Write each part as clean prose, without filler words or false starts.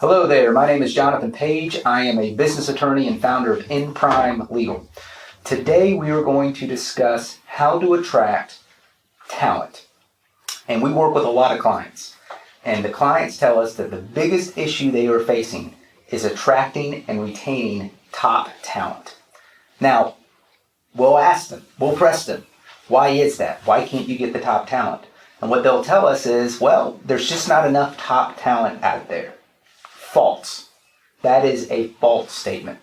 Hello there, my name is Jonathan Page. I am a business attorney and founder of In Prime Legal. Today we are going to discuss how to attract talent. And we work with a lot of clients. And the clients tell us that the biggest issue they are facing is attracting and retaining top talent. Now, we'll ask them, we'll press them, why is that? Why can't you get the top talent? And what they'll tell us is, well, there's just not enough top talent out there. False. That is a false statement.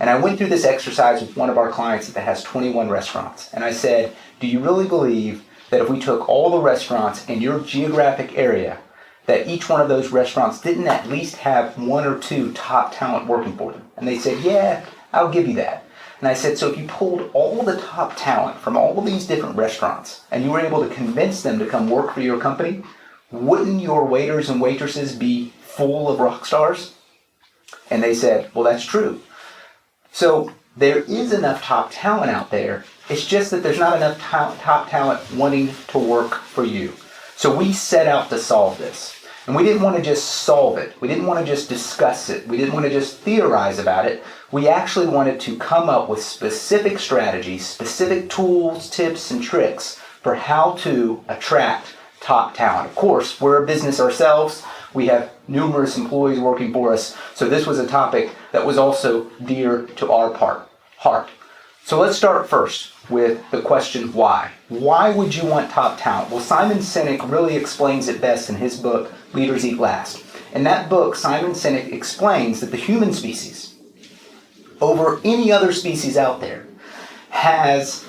And I went through this exercise with one of our clients that has 21 restaurants. And I said, do you really believe that if we took all the restaurants in your geographic area, that each one of those restaurants didn't at least have one or two top talent working for them? And they said, yeah, I'll give you that. And I said, so if you pulled all the top talent from all of these different restaurants and you were able to convince them to come work for your company, wouldn't your waiters and waitresses be full of rock stars? And they said, well, that's true. So there is enough top talent out there. It's just that there's not enough top talent wanting to work for you. So we set out to solve this. And we didn't want to just solve it. We didn't want to just discuss it. We didn't want to just theorize about it. We actually wanted to come up with specific strategies, specific tools, tips, and tricks for how to attract top talent. Of course, we're a business ourselves. We have numerous employees working for us. So this was a topic that was also dear to our heart. So let's start first with the question why. Why would you want top talent? Well, Simon Sinek really explains it best in his book, Leaders Eat Last. In that book, Simon Sinek explains that the human species, over any other species out there, has,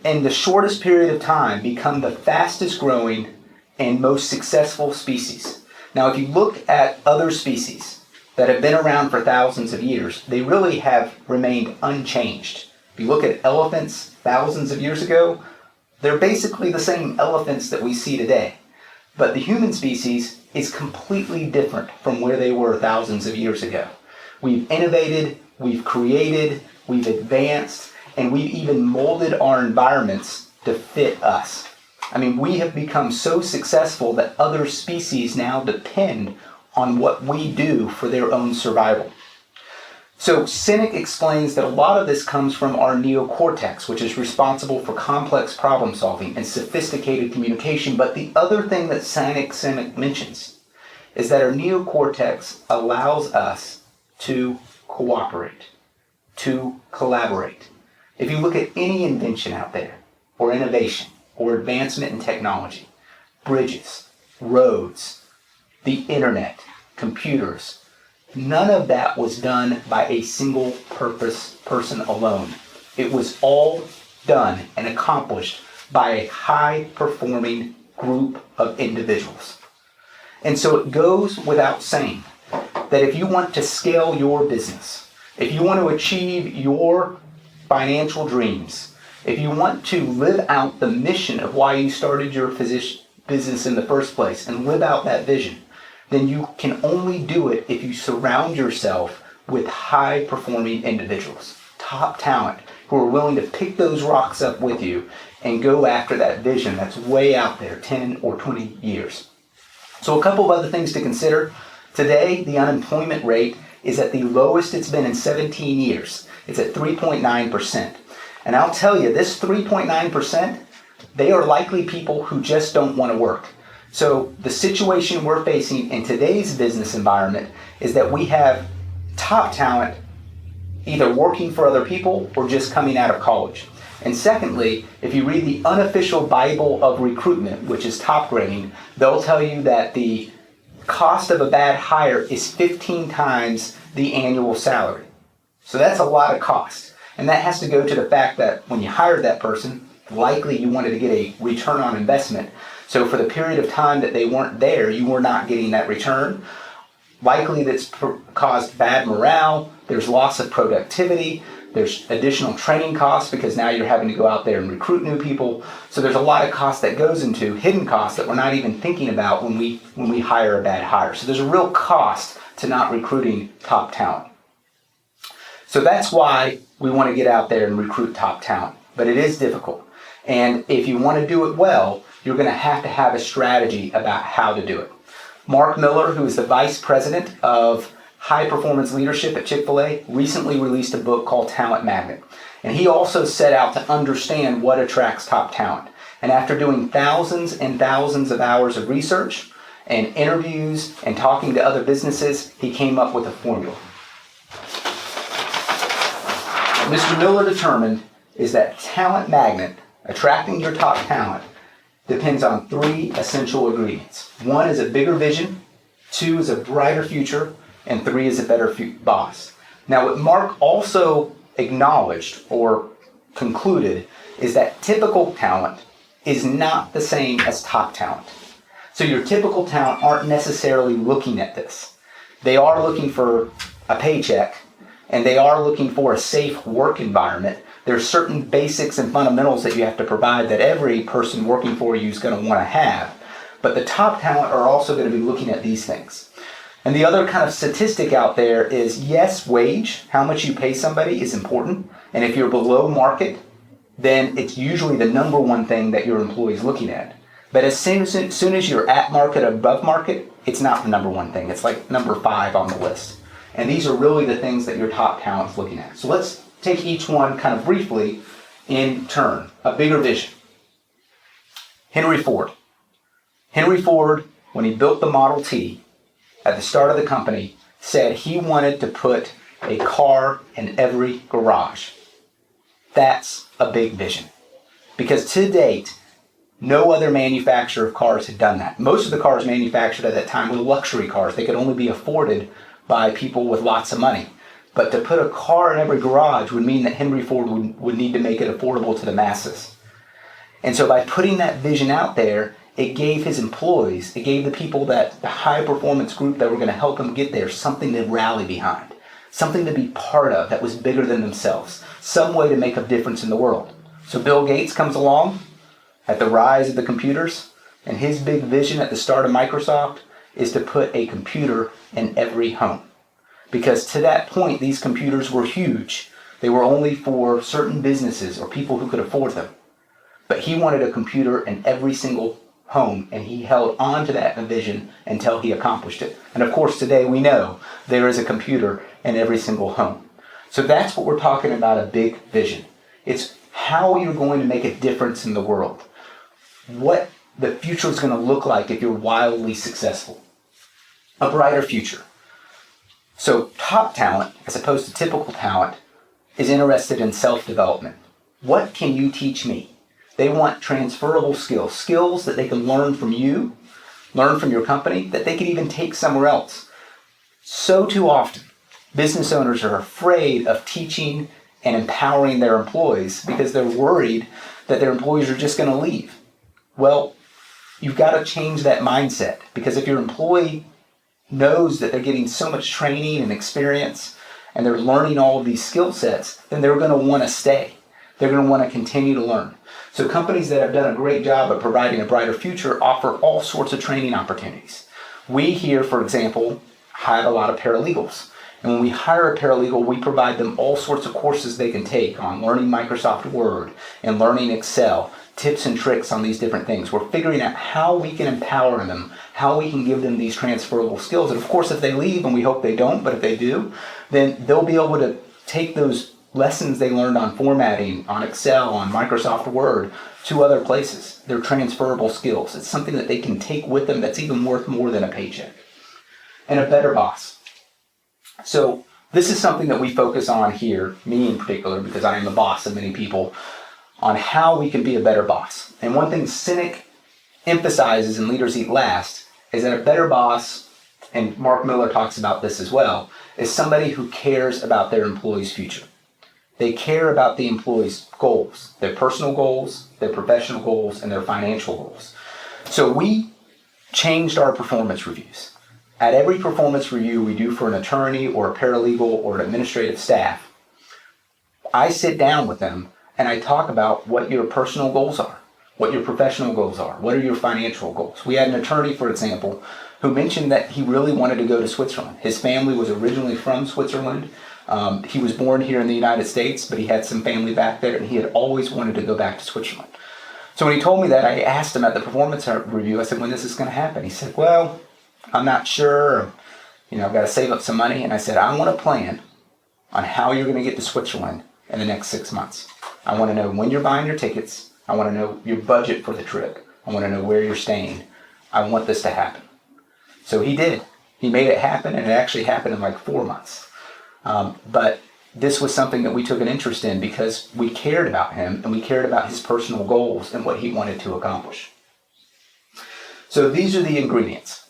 in the shortest period of time, become the fastest growing and most successful species. Now, if you look at other species that have been around for thousands of years, they really have remained unchanged. If you look at elephants thousands of years ago, they're basically the same elephants that we see today. But the human species is completely different from where they were thousands of years ago. We've innovated, we've created, we've advanced, and we've even molded our environments to fit us. I mean, we have become so successful that other species now depend on what we do for their own survival. So Sinek explains that a lot of this comes from our neocortex, which is responsible for complex problem solving and sophisticated communication. But the other thing that Sinek mentions is that our neocortex allows us to cooperate, to collaborate. If you look at any invention out there, or innovation, or advancement in technology, bridges, roads, the internet, computers, none of that was done by a single purpose person alone. It was all done and accomplished by a high-performing group of individuals. And so it goes without saying that if you want to scale your business, if you want to achieve your financial dreams, if you want to live out the mission of why you started your business in the first place and live out that vision, then you can only do it if you surround yourself with high-performing individuals, top talent, who are willing to pick those rocks up with you and go after that vision that's way out there, 10 or 20 years. So a couple of other things to consider. Today, the unemployment rate is at the lowest it's been in 17 years. It's at 3.9%. And I'll tell you, this 3.9%, they are likely people who just don't want to work. So the situation we're facing in today's business environment is that we have top talent either working for other people or just coming out of college. And secondly, if you read the unofficial Bible of recruitment, which is top grading, they'll tell you that the cost of a bad hire is 15 times the annual salary. So that's a lot of cost. And that has to go to the fact that when you hired that person, likely you wanted to get a return on investment. So for the period of time that they weren't there, you were not getting that return. Likely that's caused bad morale. There's loss of productivity. There's additional training costs because now you're having to go out there and recruit new people. So there's a lot of cost that goes into hidden costs that we're not even thinking about when we hire a bad hire. So there's a real cost to not recruiting top talent. So that's why we want to get out there and recruit top talent. But it is difficult. And if you want to do it well, you're going to have a strategy about how to do it. Mark Miller, who is the Vice President of High Performance Leadership at Chick-fil-A, recently released a book called Talent Magnet. And he also set out to understand what attracts top talent. And after doing thousands and thousands of hours of research and interviews and talking to other businesses, he came up with a formula. What Mr. Miller determined is that talent magnet, attracting your top talent, depends on 3 essential ingredients. 1 is a bigger vision, 2 is a brighter future, and 3 is a better boss. Now, what Mark also acknowledged or concluded is that typical talent is not the same as top talent. So your typical talent aren't necessarily looking at this. They are looking for a paycheck, and they are looking for a safe work environment. There's certain basics and fundamentals that you have to provide that every person working for you is going to want to have. But the top talent are also going to be looking at these things. And the other kind of statistic out there is, yes, wage, how much you pay somebody is important. And if you're below market, then it's usually the number one thing that your employee is looking at. But as soon as you're at market, above market, it's not the number one thing. It's like number 5 on the list. And these are really the things that your top talent is looking at. So let's take each one kind of briefly in turn. A bigger vision. Henry Ford. Henry Ford, when he built the Model T, at the start of the company, said he wanted to put a car in every garage. That's a big vision. Because to date, no other manufacturer of cars had done that. Most of the cars manufactured at that time were luxury cars. They could only be afforded by people with lots of money. But to put a car in every garage would mean that Henry Ford would need to make it affordable to the masses. And so by putting that vision out there, it gave his employees, it gave the people the high performance group that were going to help him get there, something to rally behind, something to be part of that was bigger than themselves, some way to make a difference in the world. So Bill Gates comes along at the rise of the computers, and his big vision at the start of Microsoft is to put a computer in every home. Because to that point, these computers were huge. They were only for certain businesses or people who could afford them. But he wanted a computer in every single home, and he held on to that vision until he accomplished it. And of course, today we know there is a computer in every single home. So that's what we're talking about, a big vision. It's how you're going to make a difference in the world. What the future is going to look like if you're wildly successful. A brighter future. So top talent, as opposed to typical talent, is interested in self-development. What can you teach me? They want transferable skills, skills that they can learn from you, learn from your company, that they can even take somewhere else. So too often, business owners are afraid of teaching and empowering their employees because they're worried that their employees are just going to leave. Well, you've got to change that mindset, because if your employee knows that they're getting so much training and experience and they're learning all of these skill sets, then they're going to want to stay. They're going to want to continue to learn. So companies that have done a great job of providing a brighter future offer all sorts of training opportunities. We here, for example, have a lot of paralegals. And when we hire a paralegal, we provide them all sorts of courses they can take on learning Microsoft Word and learning Excel, tips and tricks on these different things. We're figuring out how we can empower them, how we can give them these transferable skills. And of course, if they leave, and we hope they don't, but if they do, then they'll be able to take those lessons they learned on formatting, on Excel, on Microsoft Word, to other places. They're transferable skills. It's something that they can take with them that's even worth more than a paycheck. And a better boss. So this is something that we focus on here, me in particular, because I am the boss of many people, on how we can be a better boss. And one thing Sinek emphasizes in Leaders Eat Last is that a better boss, and Mark Miller talks about this as well, is somebody who cares about their employees' future. They care about the employees' goals, their personal goals, their professional goals, and their financial goals. So we changed our performance reviews. At every performance review we do for an attorney or a paralegal or an administrative staff, I sit down with them and I talk about what your personal goals are, what your professional goals are, what are your financial goals. We had an attorney, for example, who mentioned that he really wanted to go to Switzerland. His family was originally from Switzerland. He was born here in the United States, but he had some family back there, and he had always wanted to go back to Switzerland. So when he told me that, I asked him at the performance review, I said, when is this going to happen? He said, well, I'm not sure, I've got to save up some money. And I said, I want a plan on how you're going to get to Switzerland in the next 6 months. I want to know when you're buying your tickets. I want to know your budget for the trip. I want to know where you're staying. I want this to happen. So he did. He made it happen, and it actually happened in like 4 months. But this was something that we took an interest in because we cared about him and we cared about his personal goals and what he wanted to accomplish. So these are the ingredients.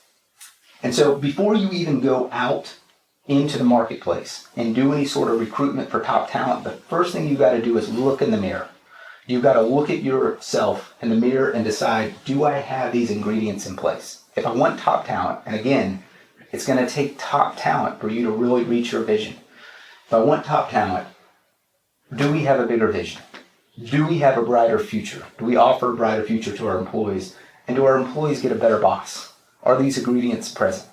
And so before you even go out into the marketplace and do any sort of recruitment for top talent, the first thing you got to do is look in the mirror. You've got to look at yourself in the mirror and decide, do I have these ingredients in place? If I want top talent, and again, it's going to take top talent for you to really reach your vision. If I want top talent, do we have a bigger vision? Do we have a brighter future? Do we offer a brighter future to our employees? And do our employees get a better boss? Are these ingredients present?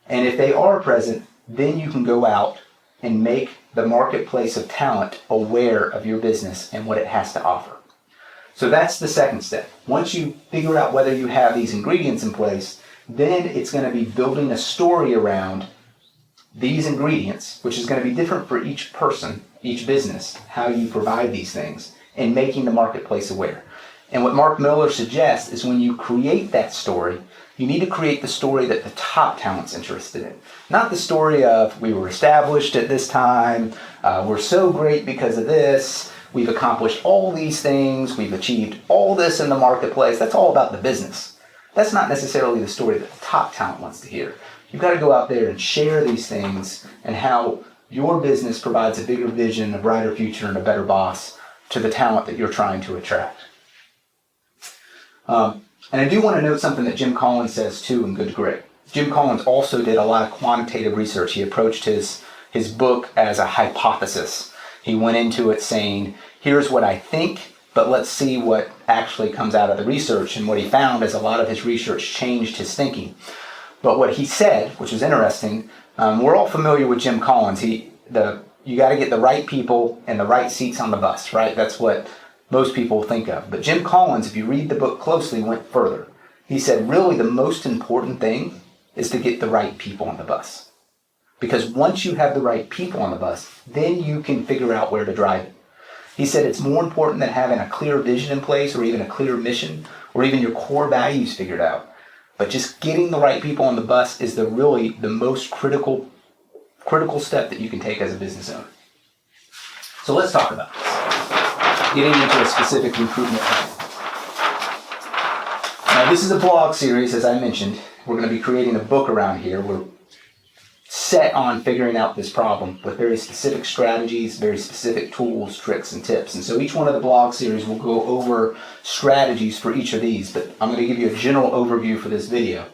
And if they are present, then you can go out and make the marketplace of talent aware of your business and what it has to offer. So that's the second step. Once you figure out whether you have these ingredients in place, then it's going to be building a story around these ingredients, which is going to be different for each person, each business, how you provide these things, and making the marketplace aware. And what Mark Miller suggests is when you create that story, you need to create the story that the top talent's interested in. Not the story of, we were established at this time, we're so great because of this, we've accomplished all these things, we've achieved all this in the marketplace. That's all about the business. That's not necessarily the story that the top talent wants to hear. You've got to go out there and share these things and how your business provides a bigger vision, a brighter future, and a better boss to the talent that you're trying to attract. And I do want to note something that Jim Collins says too in Good to Great. Jim Collins also did a lot of quantitative research. He approached his book as a hypothesis. He went into it saying, here's what I think, but let's see what actually comes out of the research. And what he found is a lot of his research changed his thinking. But what he said, which was interesting, we're all familiar with Jim Collins. You got to get the right people and the right seats on the bus, right? That's what most people think of. But Jim Collins, if you read the book closely, went further. He said, really, the most important thing is to get the right people on the bus. Because once you have the right people on the bus, then you can figure out where to drive it. He said it's more important than having a clear vision in place or even a clear mission or even your core values figured out. But just getting the right people on the bus is really the most critical step that you can take as a business owner. So let's talk about this. Getting into a specific recruitment plan. Now, this is a blog series, as I mentioned. We're going to be creating a book around here. We're set on figuring out this problem with very specific strategies, very specific tools, tricks, and tips. And so each one of the blog series will go over strategies for each of these, but I'm going to give you a general overview for this video.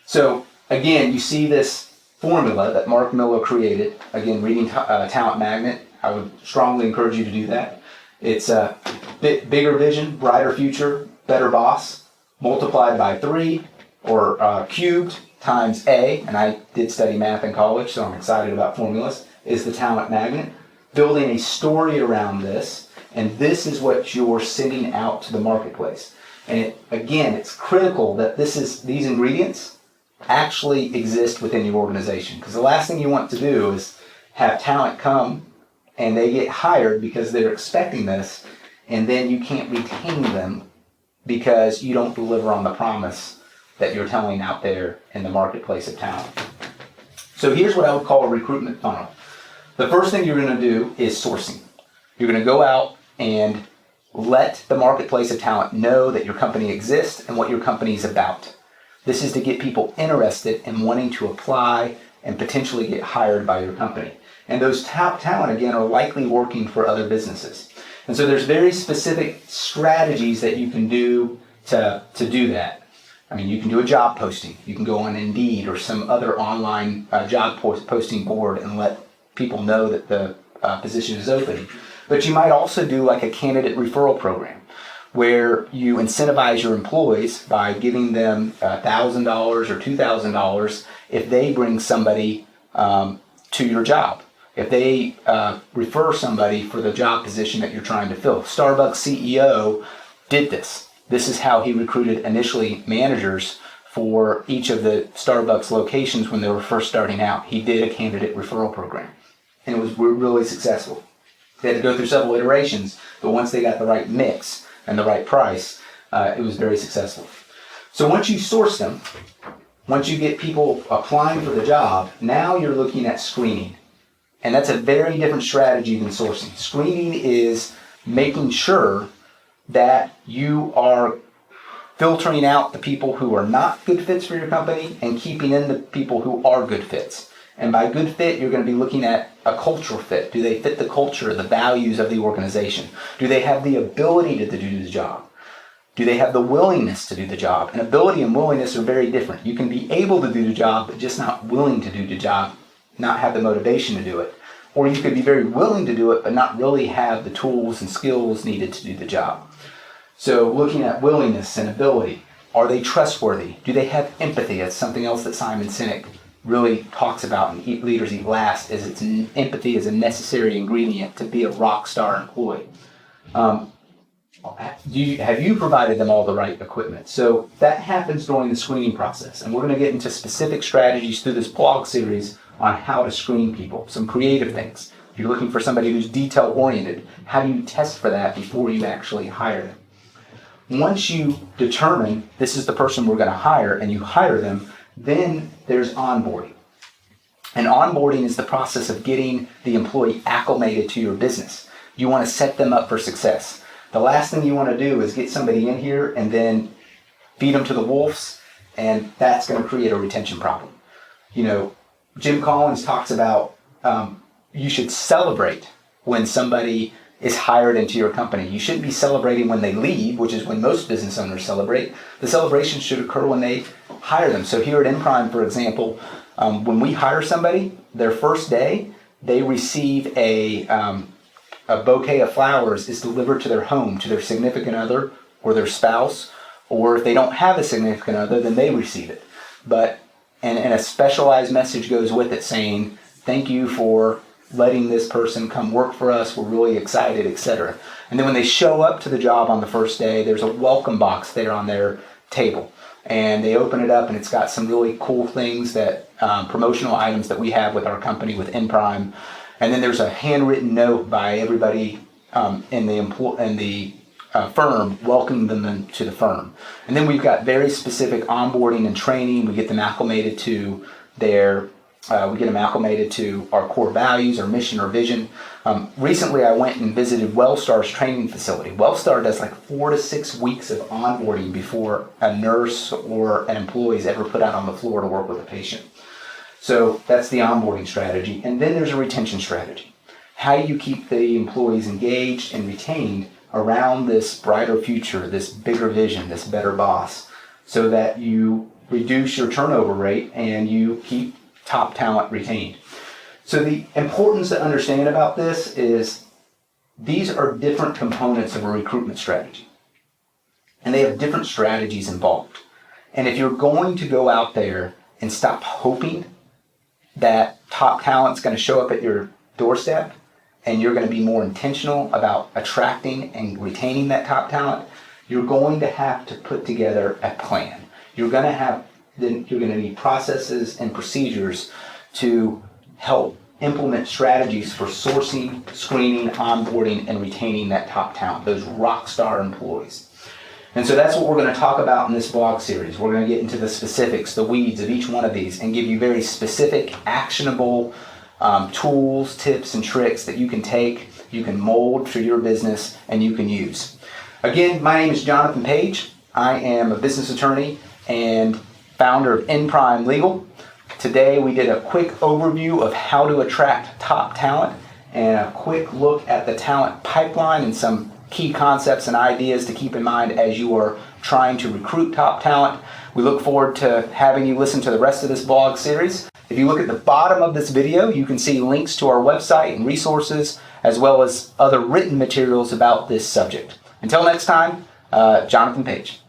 So again, you see this formula that Mark Miller created. Again, reading Talent Magnet, I would strongly encourage you to do that. It's a bigger vision, brighter future, better boss, multiplied by 3 or cubed times A, and I did study math in college, so I'm excited about formulas, is the Talent Magnet. Building a story around this, and this is what you're sending out to the marketplace. And it's critical that these ingredients actually exist within your organization, because the last thing you want to do is have talent come and they get hired because they're expecting this, and then you can't retain them because you don't deliver on the promise that you're telling out there in the marketplace of talent. So here's what I would call a recruitment funnel. The first thing you're going to do is sourcing. You're going to go out and let the marketplace of talent know that your company exists and what your company is about. This is to get people interested in wanting to apply and potentially get hired by your company. And those top talent, again, are likely working for other businesses. And so there's very specific strategies that you can do to do that. I mean, you can do a job posting. You can go on Indeed or some other online job posting board and let people know that the position is open. But you might also do like a candidate referral program where you incentivize your employees by giving them $1,000 or $2,000 if they bring somebody to your job. If they refer somebody for the job position that you're trying to fill. Starbucks CEO did this. This is how he recruited initially managers for each of the Starbucks locations when they were first starting out. He did a candidate referral program, and it was really successful. They had to go through several iterations, but once they got the right mix and the right price, it was very successful. So once you source them, once you get people applying for the job, now you're looking at screening. And that's a very different strategy than sourcing. Screening is making sure that you are filtering out the people who are not good fits for your company and keeping in the people who are good fits. And by good fit, you're going to be looking at a cultural fit. Do they fit the culture, the values of the organization? Do they have the ability to do the job? Do they have the willingness to do the job? And ability and willingness are very different. You can be able to do the job, but just not willing to do the job, not have the motivation to do it. Or you could be very willing to do it, but not really have the tools and skills needed to do the job. So looking at willingness and ability, are they trustworthy? Do they have empathy? That's something else that Simon Sinek really talks about in Leaders Eat Last, is empathy is a necessary ingredient to be a rock star employee. Have you provided them all the right equipment? So that happens during the screening process. And we're going to get into specific strategies through this blog series on how to screen people, some creative things. If you're looking for somebody who's detail-oriented, how do you test for that before you actually hire them? Once you determine this is the person we're going to hire and you hire them, then there's onboarding. And onboarding is the process of getting the employee acclimated to your business. You want to set them up for success. The last thing you want to do is get somebody in here and then feed them to the wolves, and that's going to create a retention problem. You know, Jim Collins talks about you should celebrate when somebody is hired into your company. You shouldn't be celebrating when they leave, which is when most business owners celebrate. The celebration should occur when they hire them. So here at InPrime, for example, when we hire somebody, their first day, they receive a bouquet of flowers is delivered to their home, to their significant other or their spouse, or if they don't have a significant other, then they receive it. And a specialized message goes with it saying, thank you for letting this person come work for us, we're really excited, etc. And then when they show up to the job on the first day, there's a welcome box there on their table. And they open it up and it's got some really cool things that, promotional items that we have with our company, with InPrime. And then there's a handwritten note by everybody in the firm welcoming them to the firm. And then we've got very specific onboarding and training. We get them acclimated to our core values, our mission, our vision. Recently, I went and visited WellStar's training facility. WellStar does like 4 to 6 weeks of onboarding before a nurse or an employee is ever put out on the floor to work with a patient. So that's the onboarding strategy. And then there's a retention strategy. How do you keep the employees engaged and retained around this brighter future, this bigger vision, this better boss, so that you reduce your turnover rate and you keep top talent retained? So the importance to understand about this is these are different components of a recruitment strategy. And they have different strategies involved. And if you're going to go out there and stop hoping that top talent's going to show up at your doorstep, and you're going to be more intentional about attracting and retaining that top talent, you're going to have to put together a plan. You're going to need processes and procedures to help implement strategies for sourcing, screening, onboarding, and retaining that top talent, those rock star employees. And so that's what we're going to talk about in this blog series. We're going to get into the specifics, the weeds of each one of these, and give you very specific, actionable tools, tips, and tricks that you can take, you can mold for your business, and you can use. Again, my name is Jonathan Page. I am a business attorney and founder of InPrime Legal. Today we did a quick overview of how to attract top talent and a quick look at the talent pipeline and some key concepts and ideas to keep in mind as you are trying to recruit top talent. We look forward to having you listen to the rest of this blog series. If you look at the bottom of this video, you can see links to our website and resources, as well as other written materials about this subject. Until next time, Jonathan Page.